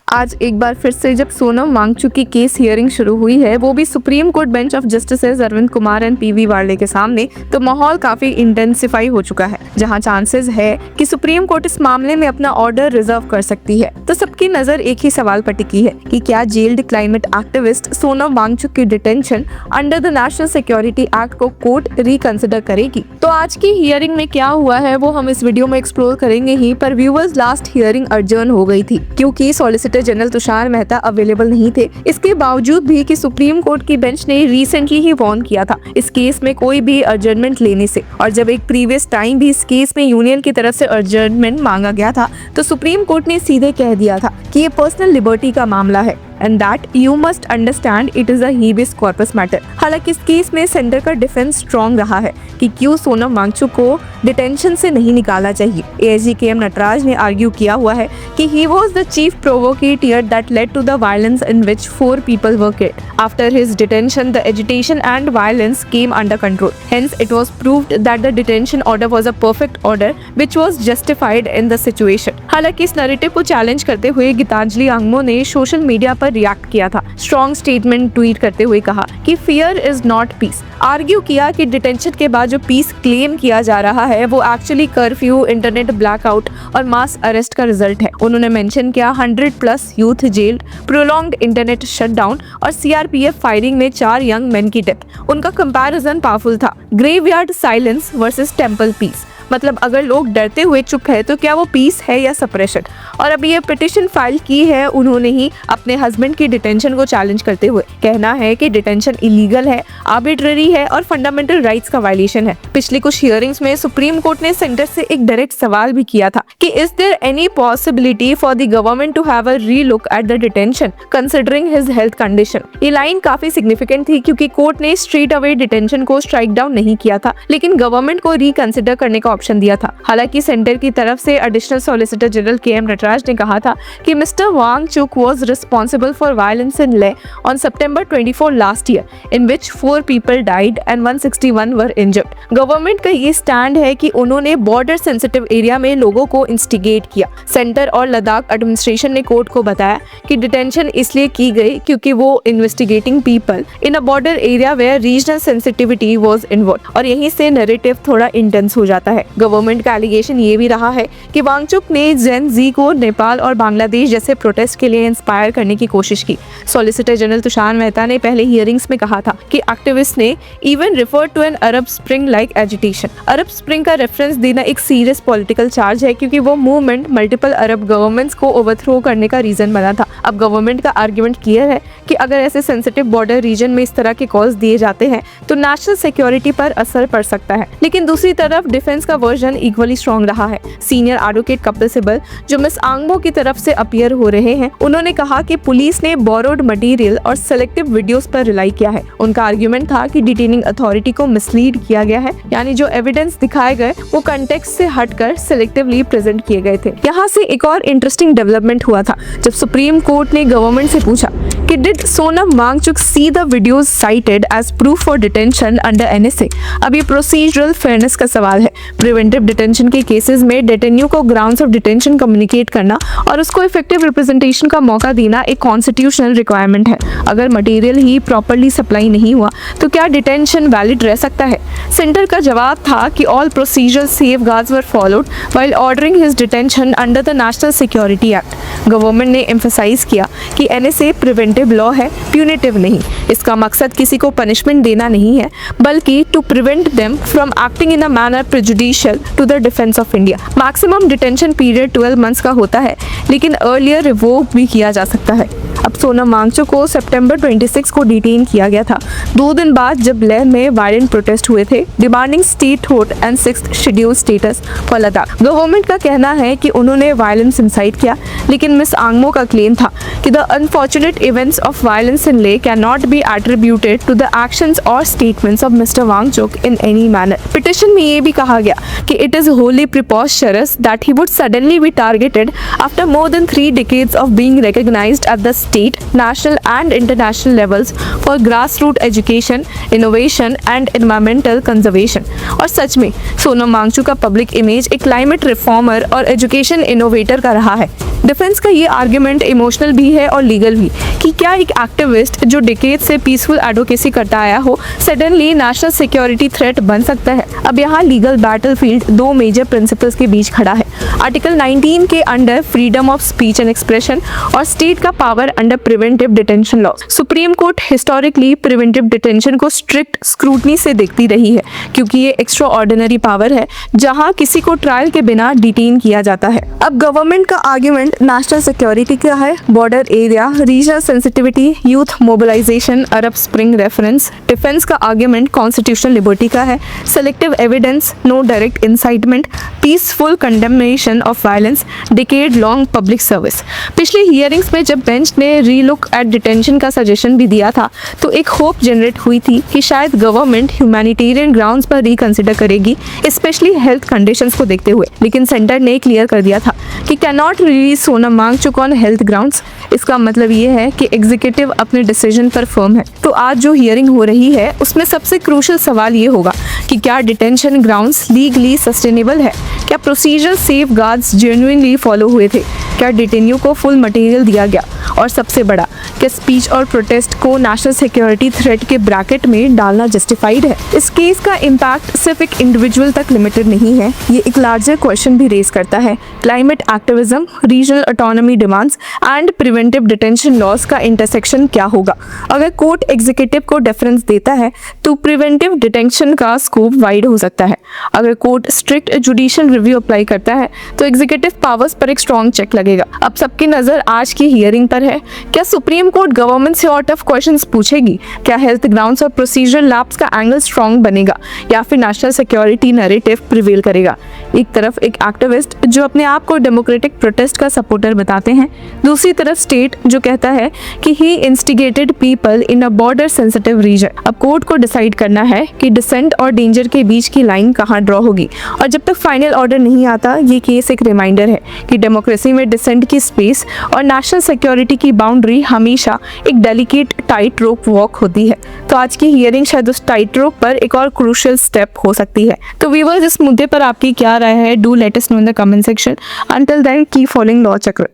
आज एक बार फिर से जब सोनम वांगचुक की केस हियरिंग शुरू हुई है, वो भी supreme court bench of justices Arvind Kumar and PV Varale के सामने, तो माहौल काफी इंटेंसिफाई हो चुका है, जहां चांसेस है कि सुप्रीम कोर्ट इस मामले में अपना ऑर्डर रिजर्व कर सकती है। तो सबकी नजर एक ही सवाल पर टिकी है कि क्या jailed climate activist Sonam Wangchuk की detention under the national security act को कोर्ट रिकंसिडर करेगी। तो आज की हियरिंग में क्या हुआ है वो हम इस वीडियो में एक्सप्लोर करेंगे ही, पर व्यूअर्स लास्ट हियरिंग अर्जन हो गई थी क्योंकि solicitor general Tushar Mehta available नहीं थे। इसके बावजूद भी कि सुप्रीम कोर्ट की बेंच ने रिसेंटली ही वार्न किया था इस केस में कोई भी अर्जमेंट लेने से, और जब एक प्रीवियस टाइम भी इस केस में यूनियन की तरफ से अर्जमेंट मांगा गया था तो सुप्रीम कोर्ट ने सीधे कह दिया था कि ये पर्सनल लिबर्टी का मामला है and that you must understand it is a habeas corpus matter। हालांकि इस केस में सेंटर का डिफेंस स्ट्रॉन्ग रहा है कि क्यों सोनम वांगचुक को डिटेंशन से नहीं निकाला चाहिए। एएसजी केएम नटराज ने आर्ग्यू किया हुआ है कि he was the chief provocateur that led to the violence in which 4 people were killed। After his detention, the agitation and violence came under control। Hence, it was proved that the detention order was a perfect order which was justified in the situation। हालांकि इस narrative को challenge करते हुए गीतांजलि आंगमो ने social media पर react किया था। Strong statement tweet करते हुए कहा कि fear is not peace. Argue किया कि डिटेंशन के बाद जो पीस क्लेम किया जा रहा है वो एक्चुअली कर्फ्यू, इंटरनेट ब्लैकआउट और मास अरेस्ट का रिजल्ट है। उन्होंने मेंशन किया 100+ youth jailed, prolonged internet shutdown और सीआरपीएफ फायरिंग में 4 यंग मेन की डेथ। उनका कंपैरिजन पावरफुल था, graveyard silence versus temple peace. मतलब अगर लोग डरते हुए चुप है तो क्या वो पीस है या सप्रेशन। और अभी ये पिटिशन फाइल की है उन्होंने ही अपने हस्बैंड की डिटेंशन को चैलेंज करते हुए। कहना है कि डिटेंशन इलीगल है, आर्बिट्ररी है और फंडामेंटल राइट्स का वायलेशन है। पिछली कुछ हियरिंग्स में सुप्रीम कोर्ट ने सेंटर से एक डायरेक्ट सवाल भी किया था कि is there any possibility for the government to have a relook at the detention considering his health condition. ये लाइन काफी सिग्निफिकेंट थी क्योंकि कोर्ट ने स्ट्रेट अवे डिटेंशन को स्ट्राइक डाउन नहीं किया था, लेकिन गवर्नमेंट को रिकंसिडर करने का ऑप्शन दिया था। हालांकि सेंटर की तरफ से additional solicitor general KM Nataraj ने कहा था कि mister Wangchuk was responsible for violence in Leh on September 24 last year in which 4 people died and 161 were injured. Government का ये स्टैंड है कि उन्होंने बॉर्डर सेंसिटिव एरिया में लोगों को इंस्टिगेट किया। सेंटर और लद्दाख एडमिनिस्ट्रेशन ने कोर्ट को बताया कि डिटेंशन इसलिए की गई क्योंकि वो investigating people in a border area where regional sensitivity was involve, और यहीं से नैरेटिव थोड़ा इंटेंस हो जाता है। गवर्नमेंट का एलिगेशन ये भी रहा है कि वांगचुक ने जेन जी को नेपाल और बांग्लादेश जैसे प्रोटेस्ट के लिए इंस्पायर करने की कोशिश की। सॉलिसिटर जनरल तुषार मेहता ने पहले हियरिंग्स में कहा था कि एक्टिविस्ट ने even refer to an Arab spring like agitation. Arab spring का रेफरेंस देना एक सीरियस पॉलिटिकल चार्ज है क्योंकि वो मूवमेंट मल्टीपल अरब गवर्नमेंट्स को ओवरथ्रो करने का रीजन बना था। अब गवर्नमेंट का आर्ग्यूमेंट क्लियर है कि अगर ऐसे सेंसिटिव बॉर्डर रीजन में इस तरह के कॉल्स दिए जाते हैं तो नेशनल सिक्योरिटी पर असर पड़ सकता है। लेकिन दूसरी तरफ डिफेंस का वर्जन इक्वली स्ट्रॉन्ग रहा है। सीनियर एडवोकेट कपिल सिब्बल जो मिस आंगमो की तरफ से अपीयर हो रहे हैं, उन्होंने कहा कि पुलिस ने बोरोड मटेरियल और सिलेक्टिव वीडियोस पर रिलाई किया है। उनका आर्ग्यूमेंट था कि डिटेनिंग अथॉरिटी को मिसलीड किया गया है, यानी जो एविडेंस दिखाए गए वो कंटेक्स्ट से हटकर सिलेक्टिवली प्रेजेंट किए गए थे। यहाँ से एक और इंटरेस्टिंग डेवलपमेंट हुआ था जब सुप्रीम कोर्ट ने गवर्नमेंट से पूछा कि did Sonam Wangchuk see the videos cited as proof for detention under NSA. अब ये प्रोसीजरल फेयरनेस का सवाल है। प्रिवेंटिव डिटेंशन के केसेस में डिटेन्यू को ग्राउंड्स ऑफ डिटेंशन कम्युनिकेट करना और उसको इफेक्टिव रिप्रेजेंटेशन का मौका देना एक कॉन्स्टिट्यूशनल रिक्वायरमेंट है। अगर मटेरियल ही प्रॉपर्ली सप्लाई नहीं हुआ तो क्या डिटेंशन वैलिड रह सकता है? सेंटर का जवाब था कि all procedural safeguards were followed while ordering his detention under the national security act. Government ने एम्फसाइज किया कि एनएसए प्रिवेंटिव लॉ है, प्यूनिटिव नहीं। इसका मकसद किसी को पनिशमेंट देना नहीं है बल्कि to prevent them from acting in a manner prejudicial to the defence of India. Maximum detention period 12 months का होता है, लेकिन अर्लियर रिवोक भी किया जा सकता है। अब सोनम वांगचुक को सितंबर 26 को डिटेन किया गया था, 2 दिन बाद जब लेह में वायलेंट प्रोटेस्ट हुए थे demanding statehood and 6th schedule status for Ladakh. Government का कहना है कि उन्होंने वायलेंस इंसाइट किया, लेकिन मिस आंगमो का क्लेम था कि the unfortunate events of violence in Leh can not be attributed to the actions और statements of mister Wangchuk in any manner. Petition में ये भी कहा गया कि it is wholly preposterous that he would suddenly be targeted after more than 3 decades of being recognized at the state, national and international levels for grassroots education, innovation and environmental conservation. और सच में सोनम वांगचुक का public image एक climate reformer और education innovator का रहा है। Defence का ये आर्ग्यूमेंट इमोशनल भी है और लीगल भी कि क्या एक एक्टिविस्ट जो डिकेड से पीसफुल एडवोकेसी करता आया हो सडनली नेशनल सिक्योरिटी थ्रेट बन सकता है। अब यहाँ लीगल बैटलफील्ड दो मेजर प्रिंसिपल्स के बीच खड़ा है। आर्टिकल 19 के under freedom of speech and expression और स्टेट का power under preventive detention law. Supreme court historically preventive detention को स्ट्रिक्ट स्क्रूटनी से देखती रही है क्योंकि ये एक्स्ट्रा ऑर्डिनरी पावर है जहां किसी को ट्रायल के बिना डिटेन किया जाता है। अब गवर्नमेंट का आर्ग्यूमेंट नेशनल सिक्योरिटी का है, border area, regional sensitivity, youth mobilisation, Arab spring reference. Defence का आर्ग्यूमेंट कॉन्स्टिट्यूशनल लिबर्टी का है, selective evidence, no direct incitement, peaceful condemnation of violence, decade long public service. पिछली हियरिंग्स में जब bench ने relook at detention का suggestion भी दिया था तो एक होप जनरेट हुई थी कि शायद गवर्नमेंट ह्यूमैनिटेरियन ग्राउंड्स पर रिकंसिडर करेगी, स्पेशली हेल्थ कंडीशंस को देखते हुए। लेकिन सेंटर ने क्लियर कर दिया था कि can not release Sonam Wangchuk on health grounds. इसका मतलब ये है कि एग्जीक्यूटिव अपने डिसीजन पर फर्म है। तो आज जो हियरिंग हो रही है उसमें सबसे क्रूशियल सवाल ये होगा कि क्या डिटेंशन ग्राउंड्स लीगली सस्टेनेबल है, क्या प्रोसीजर सेफगार्ड्स जेन्युइनली फॉलो हुए थे, क्या डिटेन्यू को फुल मटेरियल दिया गया, और सबसे बड़ा क्या स्पीच और प्रोटेस्ट को नेशनल सिक्योरिटी थ्रेट के ब्रैकेट में डालना जस्टिफाइड है। इस केस का इम्पैक्ट सिर्फ एक इंडिविजुअल तक लिमिटेड नहीं है, ये एक लार्जर क्वेश्चन भी रेज करता है। Climate activism, regional autonomy demands and preventive detention laws का इंटरसेक्शन क्या होगा। अगर कोर्ट एग्जीक्यूटिव को डिफरेंस देता है तो प्रिवेंटिव डिटेंशन का स्कोप वाइड हो सकता है। अगर court strict judicial review apply करता है तो एग्जीक्यूटिव पावर्स पर एक स्ट्रॉन्ग चेक लगेगा। अब सबकी नजर आज की हियरिंग पर है। क्या सुप्रीम कोर्ट गवर्नमेंट से और टफ क्वेश्चंस पूछेगी? क्या हेल्थ ग्राउंड्स और प्रोसीजरल लैप्स का एंगल स्ट्रॉन्ग बनेगा या फिर नेशनल सिक्योरिटी नैरेटिव प्रिवेल करेगा? एक तरफ एक एक्टिविस्ट जो अपने आप को डेमोक्रेटिक प्रोटेस्ट का सपोर्टर बताते हैं, दूसरी तरफ स्टेट जो कहता है कि he instigated people in a border sensitive region. अब कोर्ट को डिसाइड करना है कि डिसेंट और डेंजर के बीच की लाइन कहाँ ड्रॉ होगी। और जब तक फाइनल ऑर्डर नहीं आता, ये केस एक रिमाइंडर है कि डेमोक्रेसी में डिसेंट की स्पेस और नेशनल सिक्योरिटी की बाउंड्री हमेशा एक डेलिकेट टाइट रोप वॉक होती है। तो आज की हियरिंग शायद उस टाइट रोप पर एक और क्रूशियल स्टेप हो सकती है। तो व्यूअर्स, इस मुद्दे पर आपकी क्या राय है? Do let us know in the comment section. Until then keep following law चक्र।